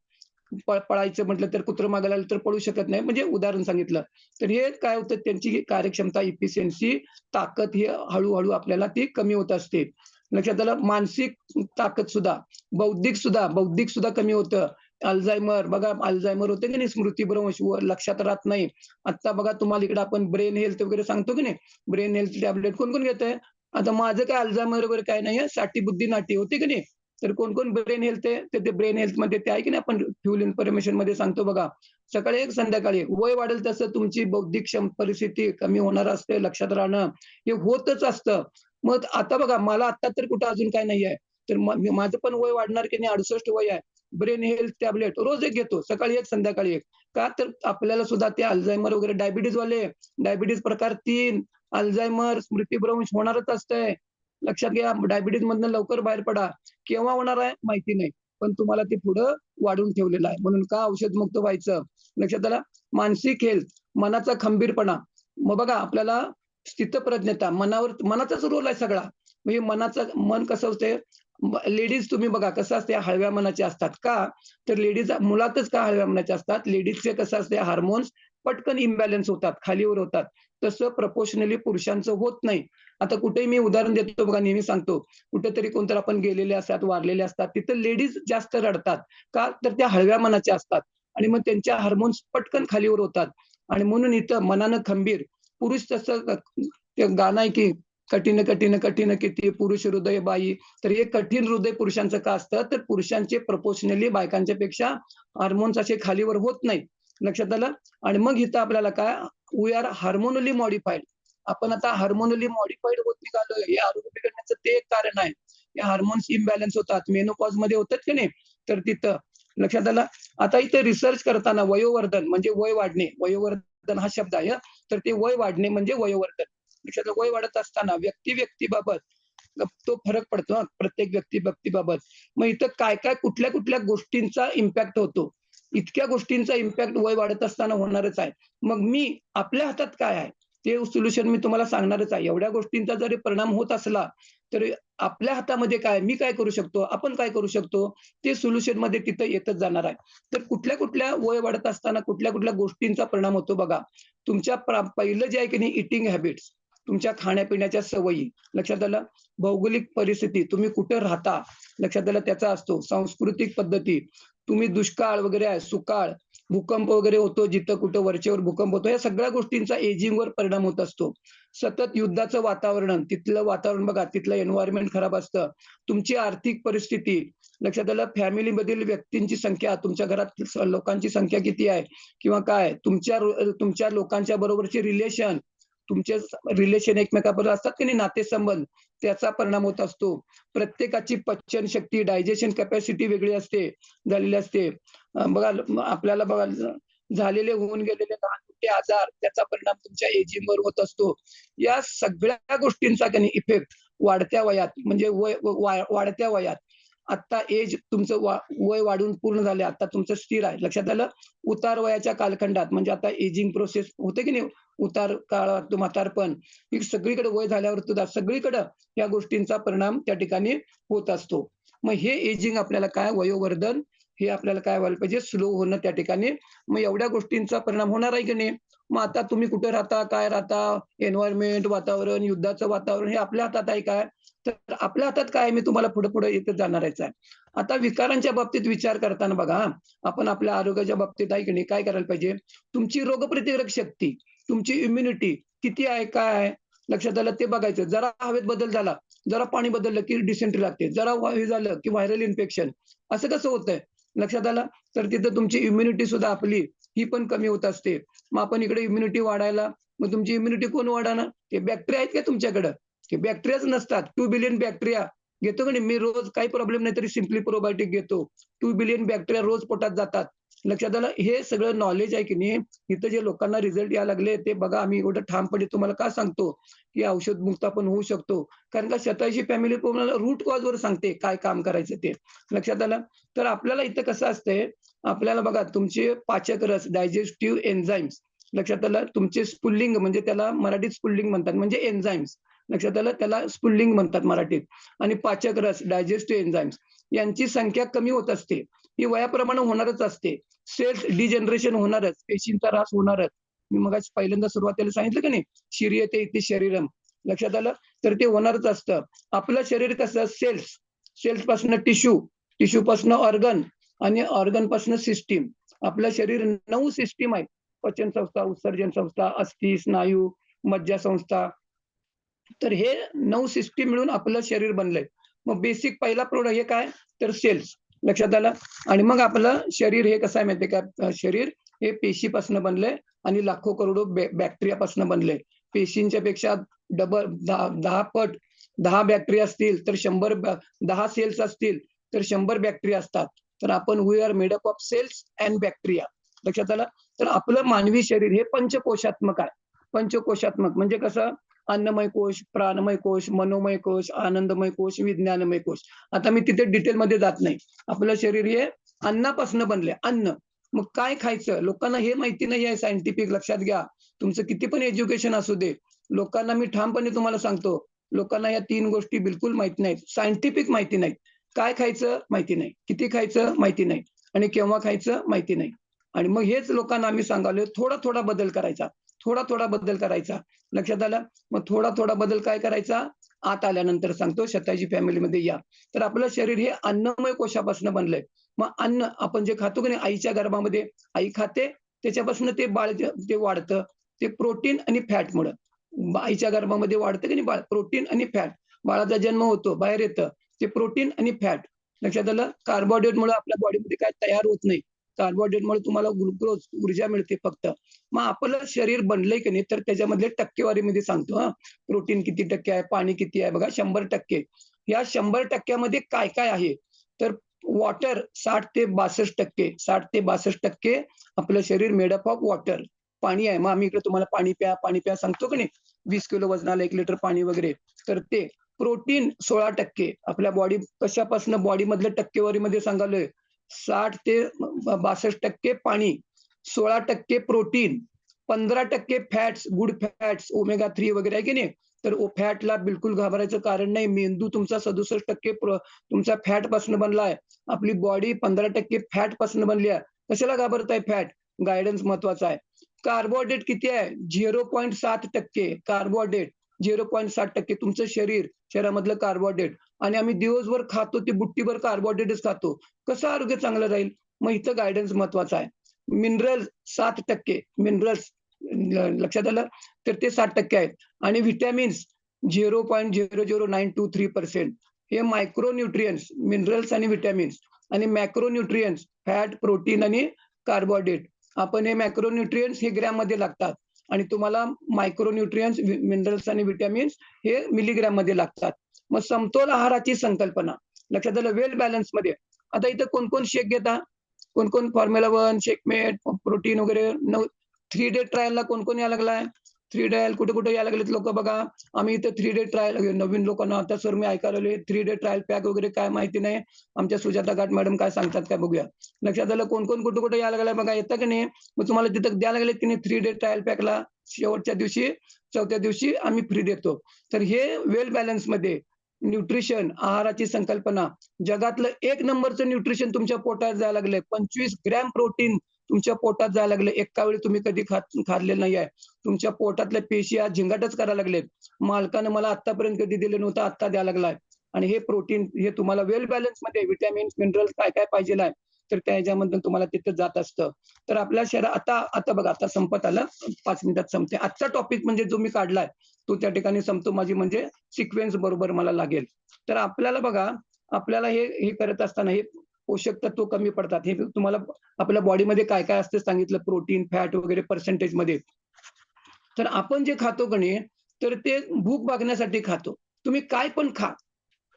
पळायचं म्हटलं तर कुत्रं मागे लागलं तर पळू शकत नाही. म्हणजे उदाहरण सांगितलं. तर हे काय होतं, त्यांची कार्यक्षमता, इफिशियन्सी, ताकद ही हळू-हळू आपल्याला ती कमी होत असते. लक्षात आलं? मानसिक ताकद सुद्धा, बौद्धिक सुद्धा कमी होतं. अल्झायमर बघा, अल्झायमर होते की नाही, स्मृतिभ्रंश, लक्षात राहत नाही. आता बघा तुम्हाला इकडे आपण ब्रेन हेल्थ वगैरे सांगतो की नाही, ब्रेन हेल्थ टॅबलेट कोण घेतंय? आता माझं काय अल्झायमर वगैरे काय नाहीये, साठी बुद्धी नाटी होते की नाही. तर कोण ब्रेन हेल्थ आहे, तर ते ब्रेन हेल्थमध्ये ते आहे की नाही, आपण फ्युल इन्फॉर्मेशन मध्ये सांगतो बघा. सकाळी एक, संध्याकाळी एक. वय वाढेल तसं तुमची बौद्धिक परिस्थिती कमी होणार असते, लक्षात राहणं हे होतच असतं. मग आता बघा, मला आता तर कुठं अजून काय नाहीये. तर माझं पण वय वाढणार की नाही, 68 वय आहे. ब्रेन हेल्थ टॅबलेट रोज एक घेतो, सकाळी एक, संध्याकाळी एक. का तर आपल्याला सुद्धा ते अल्झायमर वगैरे, डायबिटीज प्रकार 3, अल्झायमर, स्मृतिभ्रंश होणारच असतंय. लक्षात घ्या, डायबिटीज मधनं लवकर बाहेर पडा. केव्हा होणार आहे माहिती नाही, पण तुम्हाला ते पुढं वाढून ठेवलेलं आहे. म्हणून का औषधमुक्त व्हायचं? लक्षात आलं? मानसिक हेल्थ, मनाचा खंबीरपणा. मग बघा आपल्याला स्थितप्रज्ञता, मनाचाच रोल आहे सगळा. म्हणजे मन कसं असते, लेडीज तुम्ही बघा कसं असते, हळव्या मनाचे असतात. का? तर मुळातच का हळव्या मनाचे असतात? लेडीजचे कसं असते, हार्मोन्स पटकन इम्बॅलन्स होतात, खालीवर होतात. तसं प्रपोर्शनली पुरुषांचं होत नाही. आता कुठेही मी उदाहरण देतो बघा, नेहमी सांगतो. कुठेतरी कोणतरी आपण गेलेले असतात, वारलेले असतात, तिथं लेडीज जास्त रडतात. का? तर त्या हळव्या मनाच्या असतात आणि मग त्यांच्या हार्मोन्स पटकन खालीवर होतात. आणि म्हणून इथं मनानं खंबीर, पुरुष तसं ते गाणं आहे की, कठीण कठीण कठीण किती पुरुष हृदय बाई. तर हे कठीण हृदय पुरुषांचं का असतं, तर पुरुषांचे प्रपोर्शनली बायकांच्या पेक्षा हार्मोन्स असे खालीवर होत नाहीत. लक्षात आलं? आणि मग इथं आपल्याला काय, वी आर हार्मोनली मॉडिफाईड. आपण आता हार्मोनली मॉडिफाईड होत निघालोय. हे आरोग्य बिघडण्याचं ते एक कारण आहे. हे हार्मोन्स इम्बॅलन्स होतात, मेनोपॉज मध्ये होतात की नाही, तर तिथं. लक्षात आलं? आता इथे रिसर्च करताना वयोवर्धन म्हणजे वय वाढणे, वयोवर्धन हा शब्द आहे. तर ते वय वाढणे म्हणजे वयोवर्धन. लक्षात, वय वाढत असताना व्यक्तीबाबत तो फरक पडतो हा, प्रत्येक व्यक्तीबाबत. मग इथं काय काय कुठल्या कुठल्या गोष्टींचा इम्पॅक्ट होतो. इतक्या गोष्टींचा इम्पॅक्ट वय वाढत असताना होणारच आहे. मग आपल्या हातात काय आहे ते सोल्युशन मी तुम्हाला सांगणारच आहे. एवढ्या गोष्टींचा जरी परिणाम होत असला तर आपल्या हातामध्ये काय, मी काय करू शकतो, आपण काय करू शकतो, ते सोल्युशन मध्ये तिथं येतच जाणार आहे. तर कुठल्या कुठल्या वय वाढत असताना कुठल्या कुठल्या गोष्टींचा परिणाम होतो बघा. तुमच्या पहिलं जे आहे की नाही इटिंग हॅबिट्स, तुमच्या खाण्यापिण्याच्या सवयी लक्षात आलं. भौगोलिक परिस्थिती, तुम्ही कुठे राहता लक्षात आलं त्याचा असतो. सांस्कृतिक पद्धती, तुम्ही दुष्काळ वगैरे आहे, सुकाळ, भूकंप वगैरे होतो, जिथं कुठं वरचेवर भूकंप होतो, या सगळ्या गोष्टींचा एजिंगवर परिणाम होत असतो. सतत युद्धाचं वातावरण, तिथलं वातावरण बघा, तिथलं एन्व्हायर्नमेंट खराब असतं. तुमची आर्थिक परिस्थिती लक्षात आलं. फॅमिलीमधील व्यक्तींची संख्या, तुमच्या घरात लोकांची संख्या किती आहे किंवा काय, तुमच्या लोकांच्या बरोबरचे रिलेशन, तुमचे रिलेशन एकमेकांबरोबर असतात की नाही नातेसंबंध, त्याचा परिणाम होत असतो. प्रत्येकाची पचन शक्ती, डायजेशन कॅपॅसिटी वेगळी झालेली असते. बघा आपल्याला बघा झालेले होऊन गेलेले लहान मोठे आजार, त्याचा परिणाम तुमच्या एजिंगवर होत असतो. या सगळ्या गोष्टींचा इफेक्ट वाढत्या वयात म्हणजे वाढत्या वयात, आता एज तुमचं वय वाढून पूर्ण झाले, आता तुमचं स्थिर आहे लक्षात आलं. उतार वयाच्या कालखंडात म्हणजे आता एजिंग प्रोसेस होते की नाही, उतार काळात म्हातारपण, ही सगळीकडे वय झाल्यावर सुद्धा सगळीकडे या गोष्टींचा परिणाम त्या ठिकाणी होत असतो. मग हे एजिंग आपल्याला काय, वयोवर्धन हे आपल्याला काय व्हायला पाहिजे, स्लो होणं त्या ठिकाणी. मग एवढ्या गोष्टींचा परिणाम होणार आहे की नाही. मग आता तुम्ही कुठे राहता, काय राहता, एन्व्हायरमेंट, वातावरण, युद्धाचं वातावरण हे आपल्या हातात आहे काय, तर आपल्या हातात काय मी तुम्हाला पुढे पुढे येतच जाणारच आहे. आता विकारांच्या बाबतीत विचार करताना बघा, आपण आपल्या आरोग्याच्या बाबतीत आहे की नाही, काय करायला पाहिजे, तुमची रोगप्रतिकारक शक्ती, तुमची इम्युनिटी किती आहे, काय आहे लक्षात आलं ते बघायचं. जरा हवेत बदल झाला, जरा पाणी बदललं की डिसेंट्री लागते, जरा हे झालं की व्हायरल इन्फेक्शन, असं कसं होतंय लक्षात आलं. तर तिथं तुमची इम्युनिटी सुद्धा आपली ही पण कमी होत असते. मग आपण इकडे इम्युनिटी वाढायला, मग तुमची इम्युनिटी कोण वाढाना, ते बॅक्टेरिया आहेत का तुमच्याकडं, ते बॅक्टेरियाच नसतात. 2 बिलियन बॅक्टेरिया घेतो का नाही मी रोज, काही प्रॉब्लेम नाही तरी सिम्पली प्रोबायोटिक घेतो. 2 बिलियन बॅक्टेरिया रोज पोटात जातात लक्षात आलं. हे सगळं नॉलेज आहे की नाही, इथं जे लोकांना रिझल्ट यायला लागले ते बघा. आम्ही एवढं ठामपणे तुम्हाला का सांगतो की औषध मुक्त आपण होऊ शकतो, कारण का स्वतःची फॅमिली तुम्हाला रूट कॉज वर सांगते काय काम करायचं ते लक्षात आलं. तर आपल्याला इथं कसं असतंय, आपल्याला बघा तुमचे पाचक रस, डायजेस्टिव्ह एन्झाईम्स लक्षात आलं. तुमचे स्पुल्लिंग म्हणजे त्याला मराठीत स्पुल्लिंग म्हणतात, म्हणजे एन्झाईम्स लक्षात आलं, त्याला स्पुल्लिंग म्हणतात मराठीत. आणि पाचक रस, डायजेस्टिव्ह एन्झाईम्स यांची संख्या कमी होत असते. ही वयाप्रमाणे होणारच असते. सेल्स डिजनरेशन होणारच, पेशींचा ऱ्हास होणारच. मी मग पहिल्यांदा सुरुवातीला सांगितलं की नाही, शिरियते इति शरीरम लक्षात आलं, तर ते होणारच असतं. आपलं शरीर कसं, सेल्स पासून टिश्यू पासून ऑर्गन आणि ऑर्गन पासून सिस्टीम. आपलं शरीर 9 सिस्टीम आहे, पचन संस्था, उत्सर्जन संस्था, अस्थि, स्नायू, मज्जासंस्था. तर हे 9 सिस्टीम मिळून आपलं शरीर बनलंय. मग बेसिक पहिला प्रोडक्ट हे काय, तर सेल्स लक्षात आलं. आणि मग आपलं शरीर हे कसं आहे माहितीये का, शरीर हे पेशीपासून बनलंय आणि लाखो करोडो बॅक्टेरियापासून बनलंय. पेशींच्या पेक्षा डबल 10 पट 10 बॅक्टेरिया असतील तर 10 सेल्स असतील तर 100 बॅक्टेरिया असतात. तर आपण we are made up of cells and bacteria लक्षात आलं. तर आपलं मानवी शरीर हे पंचकोशात्मक आहे. पंचकोशात्मक म्हणजे कसं, अन्नमय कोश, प्राणमय कोश, मनोमय कोश, आनंदमय कोश, विज्ञानमय कोश. आता मी तिथे डिटेलमध्ये जात नाही. आपलं शरीर हे अन्नापासून बनले, अन्न. मग काय खायचं लोकांना हे माहिती नाही आहे, सायंटिफिक लक्षात घ्या. तुमचं किती पण एज्युकेशन असू दे, लोकांना मी ठामपणे तुम्हाला सांगतो, लोकांना या 3 गोष्टी बिलकुल माहिती नाहीत. सायंटिफिक माहिती नाहीत. काय खायचं माहिती नाही, किती खायचं माहिती नाही, आणि केव्हा खायचं माहिती नाही. आणि मग हेच लोकांना आम्ही सांगालोय, थोडा थोडा बदल करायचा, थोडा थोडा बदल करायचा लक्षात आलं. मग थोडा थोडा बदल काय करायचा, आत आल्यानंतर सांगतो, शतायुजी फॅमिलीमध्ये या. तर आपलं शरीर हे अन्नमय कोशापासून बनलंय. मग अन्न आपण जे खातो की नाही, आईच्या गर्भामध्ये आई खाते, त्याच्यापासून ते बाळ ते वाढतं, ते प्रोटीन आणि फॅटमुळे. आईच्या गर्भामध्ये वाढतं की नाही बाळ, प्रोटीन आणि फॅट. बाळाचा जन्म होतो, बाहेर येतं, ते प्रोटीन आणि फॅट लक्षात आलं. कार्बोहायड्रेटमुळे आपल्या बॉडीमध्ये काय तयार होत नाही, कार्बोहायड्रेटमुळे तुम्हाला ग्लुकोज ऊर्जा मिळते फक्त. मग आपलं शरीर बनलंय की नाही, तर त्याच्यामधले टक्केवारीमध्ये सांगतो हा. प्रोटीन किती टक्के आहे, पाणी किती आहे बघा, 100%. या 100%मध्ये काय काय आहे, तर वॉटर 60 ते 62%, 60 ते 62% आपलं शरीर मेड अप ऑफ वॉटर, पाणी आहे. मग आम्ही इकडे तुम्हाला पाणी प्या सांगतो की नाही, 20 किलो वजनाला 1 लिटर पाणी वगैरे, तर ते. प्रोटीन 16%. आपल्या बॉडी कशापासून बॉडी मधल्या टक्केवारीमध्ये सांगालोय 60 ते 62% पाणी, 16% protein, 15% fats, good fats, omega 3 वगैरे आहे की नाही. तर फॅटला बिलकुल घाबरायचं कारण नाही. मेंदू तुमचा 67% तुमचा फॅट पासून बनलाय. आपली बॉडी 15% फॅट पासून बनली आहे. कशाला घाबरताय फॅट? गायडन्स महत्वाचा आहे. कार्बोहायड्रेट किती आहे? 0.7%. कार्बोहायड्रेट 0.7% तुमचं शरीरामधलं कार्बोहायड्रेट. आणि आम्ही दिवसभर खातो ते बुट्टीभर कार्बोहायड्रेटच खातो. कसं आरोग्य चांगलं राहील? मग इथं गायडन्स महत्वाचा आहे. मिनरल्स 7%. मिनरल्स लक्षात आलं? तर ते 7% आहेत. आणि व्हिटॅमिन्स 0.00923%. हे मायक्रोन्यूट्रियन्स, मिनरल्स आणि व्हिटॅमिन्स. आणि मॅक्रोन्यूट्रियन्स फॅट, प्रोटीन आणि कार्बोहायड्रेट. आपण हे मॅक्रोन्यूट्रियन्स हे ग्रॅम मध्ये लागतात आणि तुम्हाला मायक्रोन्यूट्रियन्स, मिनरल्स आणि व्हिटॅमिन्स हे मिलीग्रॅम मध्ये लागतात. मग समतोल आहाराची संकल्पना लक्षात आलं? वेल बॅलन्स मध्ये. आता इथं कोण कोण शेक घेता? कोण कोण फॉर्म्युला 1, शेकमेट, प्रोटीन वगैरे 3 डे ट्रायलला कोण कोण यायला लागलाय? 3 डे कुठे कुठे यायला लागलेत लोक बघा. आम्ही इथं 3 डे ट्रायल, नवीन लोकांना आता सर मी ऐकायला आलोय 3 डे ट्रायल पॅक वगैरे काय माहिती नाही. आमच्या सुजाता घाट मॅडम काय सांगतात काय बघूया. लक्षात आलं? कोण कोण कुठे कुठे यायला लागलाय बघा. येतं की नाही? मग तुम्हाला तिथं द्यायला लागलेत की नाही 3 डे ट्रायल पॅकला? शेवटच्या दिवशी, चौथ्या दिवशी आम्ही फ्री देतो. तर हे वेल बॅलन्स मध्ये न्यूट्रिशन, आहाराची संकल्पना. जगातलं 1 नंबरचं न्यूट्रिशन तुमच्या पोटात जायला लागलंय. 25 ग्रॅम प्रोटीन तुमच्या पोटात जायला लागले. एका वेळी तुम्ही कधी खाल्लेलं नाहीये. तुमच्या पोटातल्या पेशी आज झिंगाटच करायला लागलेत. मालकानं मला आतापर्यंत कधी दिलं नव्हतं, आता द्यायला लागलाय. आणि हे प्रोटीन हे तुम्हाला वेल बॅलन्स मध्ये व्हिटॅमिन्स, मिनरल्स काय काय पाहिजे आहे, तर त्याच्यामधून तुम्हाला तिथं जात असतं. तर आपल्या शरीरात आता बघा, आता संपत आलं, 5 मिनिटात संपते. आजचा टॉपिक म्हणजे जो मी काढलाय तो त्या ठिकाणी संपतो. माझी म्हणजे सिक्वेन्स बरोबर मला लागेल. तर आपल्याला बघा, आपल्याला हे करत असताना हे पोषक तत्व कमी पडतात. हे तुम्हाला आपल्या बॉडीमध्ये काय काय असतं सांगितलं, प्रोटीन, फॅट वगैरे पर्सेंटेज मध्ये. तर आपण जे खातो की नाही, तर ते भूक भागण्यासाठी खातो. तुम्ही काय पण खा,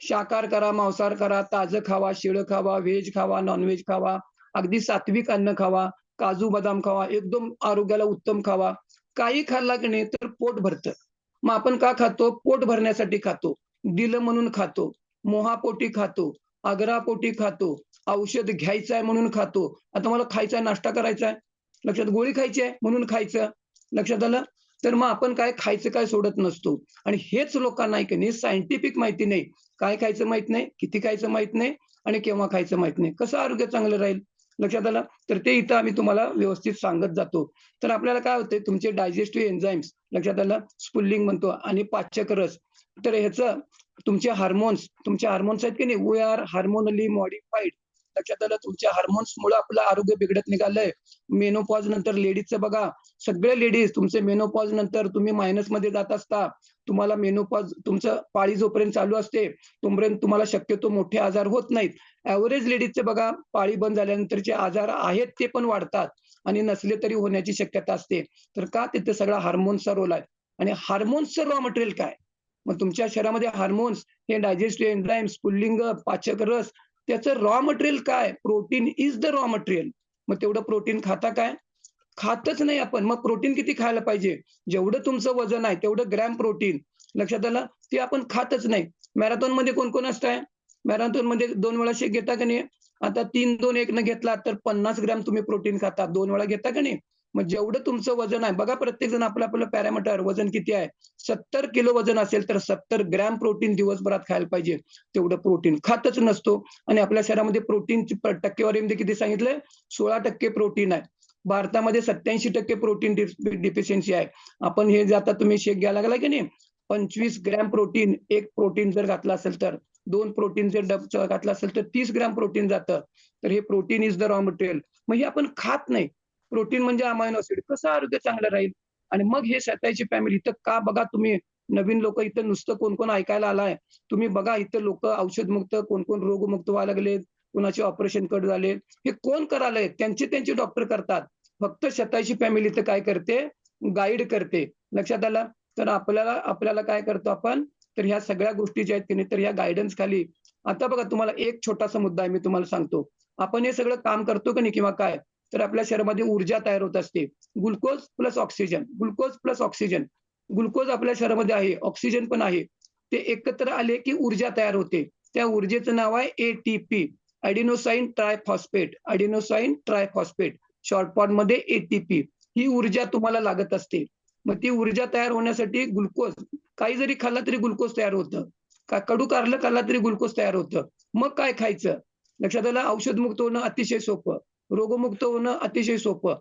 शाकाहार करा, मांसाहार करा, ताजं खावा, शिळं खावा, व्हेज खावा, नॉनव्हेज खावा, अगदी सात्विक अन्न खावा, काजू बदाम खावा, एकदम आरोग्याला उत्तम खावा. काही खाल्ला की नाही तर पोट भरतं. मग आपण का खातो? पोट भरण्यासाठी खातो. दिलं म्हणून खातो, मोहापोटी खातो, आग्रहापोटी खातो, औषध घ्यायचं आहे म्हणून खातो. आता मला खायचा आहे, नाश्ता करायचा आहे, लक्षात, गोळी खायची आहे म्हणून खायचं. लक्षात आलं? तर मग आपण काय खायचं काय सोडत नसतो. आणि हेच लोकांना की नाही सायंटिफिक माहिती नाही. काय खायचं माहित नाही, किती खायचं माहित नाही आणि केव्हा खायचं माहित नाही. कसं आरोग्य चांगलं राहील? लक्षात आलं? तर ते इथं आम्ही तुम्हाला व्यवस्थित सांगत जातो. तर आपल्याला काय होतंय, तुमचे डायजेस्टिव्ह एन्झाइम्स, लक्षात आलं, स्पुलिंग म्हणतो, आणि पाचक रस. तर ह्याचं तुमचे हार्मोन्स आहेत की नाही, वी आर हार्मोनली मॉडिफाईड. लक्षात आलं? तुमच्या हार्मोन्समुळे आपलं आरोग्य बिघडत निघालंय. मेनोपॉज नंतर लेडीजचं बघा, सगळे लेडीज तुमचे मेनोपॉज नंतर तुम्ही मायनस मध्ये जात असता. तुम्हाला मेनोपॉज, तुमचं पाळी जोपर्यंत चालू असते तोपर्यंत तुम्हाला शक्यतो मोठे आजार होत नाहीत. ॲव्हरेज लेडीजचे बघा, पाळी बंद झाल्यानंतरचे आजार आहेत ते पण वाढतात आणि नसले तरी होण्याची शक्यता असते. तर का? तिथे सगळा हार्मोन्सचा रोल आहे. आणि हार्मोन्सचं रॉ मटेरियल काय? मग तुमच्या शरीरामध्ये हार्मोन्स, हे डायजेस्टिव्ह एन्झाइम्स, पुल्लिंग, पाचक रस, त्याचं रॉ मटेरियल काय? Protein is the raw material. मग तेवढं प्रोटीन खाता काय? खातच नाही आपण. मग प्रोटीन किती खायला पाहिजे? जेवढं तुमचं वजन आहे तेवढं ग्रॅम प्रोटीन. लक्षात आलं? ते आपण खातच नाही. मॅरेथॉन मध्ये कोण कोण असताय? मॅरेथॉन मध्ये 2 वेळा शेक घेता का नाही? आता 3-2-1 न घेतला तर 50 ग्रॅम तुम्ही प्रोटीन खाता. 2 वेळा घेता का नाही? मग जेवढं तुमचं वजन आहे बघा, प्रत्येक जण आपलं आपलं पॅरामीटर, वजन किती आहे, 70 किलो वजन असेल तर 70 ग्रॅम प्रोटीन दिवसभरात खायला पाहिजे. तेवढं प्रोटीन खातच नसतो. आणि आपल्या शरीरामध्ये प्रोटीनची टक्केवारीमध्ये किती सांगितलंय? 16% प्रोटीन आहे. भारतामध्ये 87% प्रोटीन डिफिशियन्सी आहे. आपण हे जे आता तुम्ही शेक घ्यायला लागलाय की नाही, 25 ग्रॅम प्रोटीन, एक प्रोटीन जर घातलं असेल तर, 2 प्रोटीन जर घातलं असेल तर 30 ग्रॅम प्रोटीन जातं. तर हे protein is the raw material. मग हे आपण खात नाही. प्रोटीन म्हणजे अमायनो ऍसिड. कसं आरोग्य चांगलं राहील? आणि मग हे स्वतःची फॅमिली इथं का बघा, तुम्ही नवीन लोक इथं नुसतं कोण कोण ऐकायला आलाय, तुम्ही बघा इथं लोक औषधमुक्त, कोण कोण रोगमुक्त व्हायला लागले, कुणाचे ऑपरेशन कट झाले. हे कोण करायलंय? त्यांचे डॉक्टर करतात. फक्त स्वतःची फॅमिली तर काय करते? गाईड करते. लक्षात आलं? तर आपल्याला काय करतो आपण? तर ह्या सगळ्या गोष्टी ज्या आहेत की नाही, तर ह्या गायडन्स खाली. आता बघा, तुम्हाला एक छोटासा मुद्दा आहे, मी तुम्हाला सांगतो. आपण हे सगळं काम करतो की नाही किंवा काय, तर आपल्या शरीरामध्ये ऊर्जा तयार होत असते. Glucose plus oxygen, glucose plus oxygen. Glucose आपल्या शरीरामध्ये आहे, ऑक्सिजन पण आहे. ते एकत्र आले की ऊर्जा तयार होते. त्या ऊर्जेचं नाव आहे एटीपी, ॲडिनोसाइन ट्रायफॉस्फेट. ॲडिनोसाइन ट्रायफॉस्फेट शॉर्ट फॉर्ममध्ये एटीपी. ही ऊर्जा तुम्हाला लागत असते. मग ती ऊर्जा तयार होण्यासाठी ग्लुकोज काही जरी खाल्ला तरी ग्लुकोज तयार होतं. कडू कारलं खाल्ला तरी ग्लुकोज तयार होतं. मग काय खायचं? लक्षात आलं? औषधमुक्त होणं अतिशय सोपं, रोगमुक्त होणं अतिशय सोपं,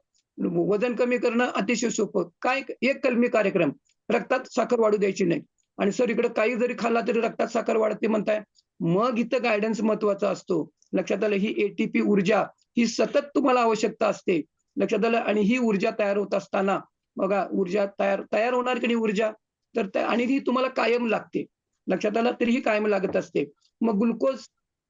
वजन कमी करणं अतिशय सोपं. काय एक कलमी कार्यक्रम, रक्तात साखर वाढू द्यायची नाही. आणि सर इकडे काही जरी खाल्ला तरी रक्तात साखर वाढते म्हणताय. मग इथं गाईडन्स महत्वाचा असतो. लक्षात आलं? ही एटीपी ऊर्जा ही सतत तुम्हाला आवश्यकता असते. लक्षात आलं? आणि ही ऊर्जा तयार होत असताना बघा ऊर्जा तयार होणार की नाही ऊर्जा, तर आणि ही तुम्हाला कायम लागते. लक्षात आलं? तरी ही कायम लागत असते. मग ग्लुकोज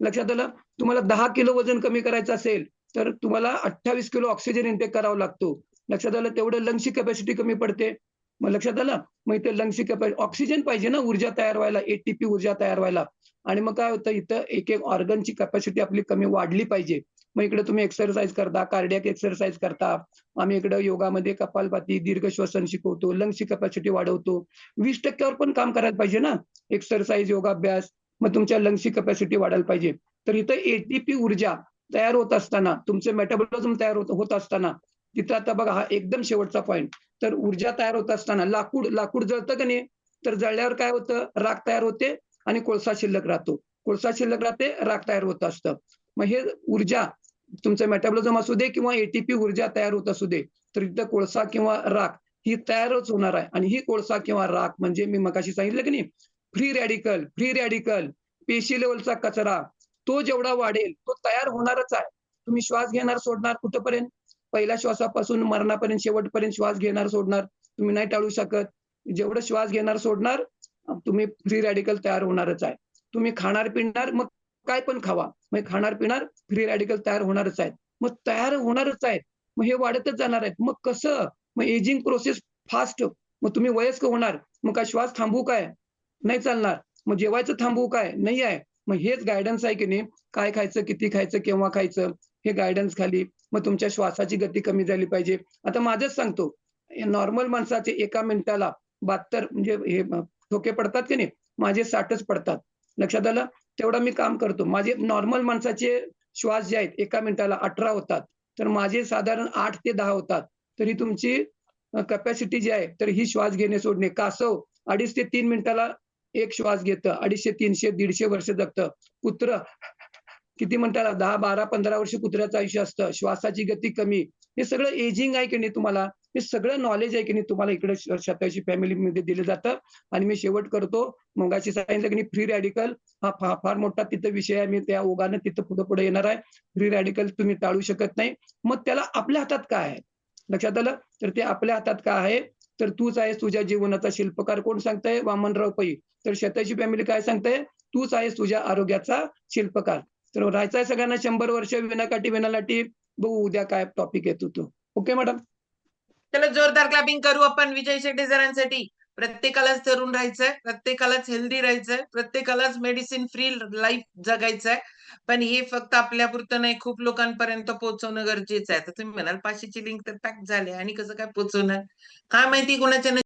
लक्षात आलं? तुम्हाला 10 किलो वजन कमी करायचं असेल, तर तुम्हाला 28 किलो ऑक्सिजन इंटेक करावा लागतो. लक्षात आलं? तेवढं लंग्सची कॅपॅसिटी कमी पडते. मग लक्षात आलं? मग इथे लंग्सची ऑक्सिजन पाहिजे ना ऊर्जा तयार व्हायला, एटीपी ऊर्जा तयार व्हायला. आणि मग काय होतं इथं एक ऑर्गनची कॅपॅसिटी आपली कमी वाढली पाहिजे. मग इकडे तुम्ही एक्सरसाइज करता, कार्डियाक एक्सरसाइज करता. आम्ही इकडे योगामध्ये कपालभाती, दीर्घ श्वसन शिकवतो, लंग्सची कॅपॅसिटी वाढवतो. 20% वर पण काम करायला पाहिजे ना, एक्सरसाइज, योगाभ्यास. मग तुमच्या लंग्सची कॅपॅसिटी वाढायला पाहिजे. तर इथं एटीपी ऊर्जा तयार होत असताना, तुमचं मेटाबॉलिझम तयार होत असताना, तिथं आता बघा हा एकदम शेवटचा पॉइंट. तर ऊर्जा तयार होत असताना लाकूड जळतं का नाही? तर जळल्यावर काय होतं? राख तयार होते आणि कोळसा शिल्लक राहतो. कोळसा शिल्लक राहते, राख तयार होत असतं. मग हे ऊर्जा तुमचं मेटाबॉलिझम असू दे किंवा एटीपी ऊर्जा तयार होत असू दे, तर इथं कोळसा किंवा राख ही तयारच होणार आहे. आणि ही कोळसा किंवा राख म्हणजे मी मगाशी सांगितलं की नाही, फ्री रॅडिकल पेशी लेव्हलचा कचरा, तो जेवढा वाढेल तो तयार होणारच आहे. तुम्ही श्वास घेणार सोडणार कुठपर्यंत? पहिल्या श्वासापासून मरणापर्यंत, शेवटपर्यंत श्वास घेणार सोडणार तुम्ही नाही टाळू शकत. जेवढं श्वास घेणार सोडणार तुम्ही फ्री रॅडिकल तयार होणारच आहे. तुम्ही खाणार पिणार मग काय पण खावा, मग खाणार पिणार फ्री रॅडिकल तयार होणारच आहेत. मग तयार होणारच आहेत. मग हे वाढतच जाणार आहेत. मग कसं? मग एजिंग प्रोसेस फास्ट. मग तुम्ही वयस्क होणार, मग काय श्वास थांबवू काय? नाही चालणार. मग जेवायचं थांबवू काय? नाही आहे. मग हेच गाईडन्स आहे की नाही, काय खायचं, किती खायचं, केव्हा खायचं, हे गाईडन्स खाली. मग तुमच्या श्वासाची गती कमी झाली पाहिजे. आता माझंच सांगतो, नॉर्मल माणसाचे एका मिनिटाला 72 म्हणजे हे ठोके पडतात की नाही, माझे 60च पडतात. लक्षात आलं? तेवढं मी काम करतो. माझे नॉर्मल माणसाचे श्वास जे आहेत एका मिनिटाला 18 होतात. तर माझे साधारण 8 ते 10 होतात. तर ही तुमची कॅपॅसिटी जी आहे, तर ही श्वास घेणे सोडणे. कासव 2.5 ते 3 मिनिटाला एक श्वास घेतं. 250, 300, 150 वर्ष जगतं. कुत्रं किती मिनिटाला 10, 12, 15 वर्ष कुत्र्याचं आयुष्य असतं. श्वासाची गती कमी. हे सगळं एजिंग आहे की नाही तुम्हाला, हे सगळं नॉलेज आहे की नाही तुम्हाला इकडे शतायुषी फॅमिलीमध्ये दिलं जातं. आणि मी शेवट करतो. मगाशी सांगितलं की नाही फ्री रॅडिकल हा फार मोठा तिथं विषय आहे. मी त्या ओघानं तिथं पुढे येणार आहे. फ्री रॅडिकल तुम्ही टाळू शकत नाही. मग त्याला आपल्या हातात काय आहे? लक्षात आलं? तर ते आपल्या हातात काय आहे? तर तूच आहेस तुझ्या जीवनाचा शिल्पकार. कोण सांगतंय? वामनराव पै. तर शतायुषी फॅमिली काय सांगते? तूच आहेस तुझ्या आरोग्याचा शिल्पकार. तर राहायचंय सगळ्यांना 100 वर्ष विनाकाठी विनालाटी. बघू उद्या काय टॉपिक येतो तो. Okay madam? चला जोरदार क्लॅपिंग करू आपण विजय शेट्टी सरांसाठी. प्रत्येकालाच तरुण राहायचंय, प्रत्येकालाच हेल्दी राहायचंय, प्रत्येकालाच मेडिसिन फ्री लाईफ जगायचंय. पण हे फक्त आपल्यापुरतं नाही, खूप लोकांपर्यंत पोहोचवणं गरजेचं आहे. तर तुम्ही म्हणाल 500ची लिंक तर पॅक झाली आणि कसं काय पोहोचवणार? काय माहिती कोणाच्या